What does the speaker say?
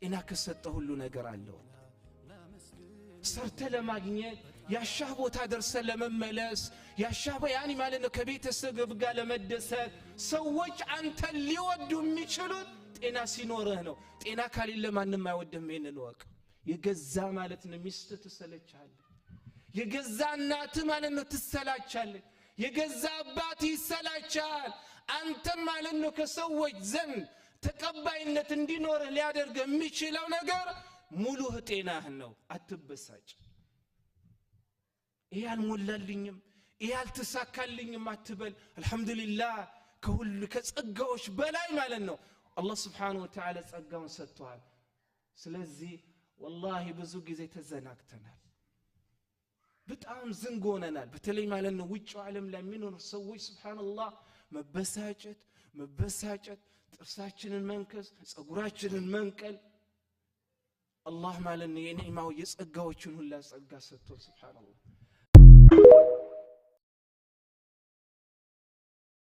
ጤና ከሰጠ ሁሉ ነገር አለው ሰርተ ለማግኘት ያሻህ ቦታ ደርሰ ለመመለስ ያሻህ ያኒ ማለት ነው ከቤተሰብ ጋር ለመደሰት ሰዎች አንተ ሊወዱ የሚችሉት ጤና ሲኖርህ ነው ጤና ካሌለ ማንንም አይወድም ይሄንን ወቅ የገዛ ማለት ነው ሚስት ትሰለቻለች የገዛ እናት ማለት ነው ትሰላቻለች የገዛ አባት ይሰላቻል አንተ ማለት ነው ከሰዎች ዘንድ ተቀባይነት እንዲኖር ሊያደርግ የሚችለው ነገር ሙሉ ጤናህ ነው አትበሳጭ ይሄ አልሞላልኝም ይሄ አልተሳካልኝም አትበል አልহামዱሊላህ ከሁሉ ከጸጋዎች በላይ ማለት ነው አላህ Subhanahu Wa Ta'ala ጸጋውን ሰጥቷል ስለዚህ والله ብዙ ጊዜ ተዘናግተናል በጣም ዝንጎነናል በተለይ ማለት ነው ውጭ ዓለም ላይ የሚኖሩ ሰዎች Subhanallah መበሳጨት ጥርሳችንን መንከስ ጸጉራችንን መንቀል الله مالن ينعمه يصقاوچن ሁላ ጸጋ ሰጥቶ Subhanallah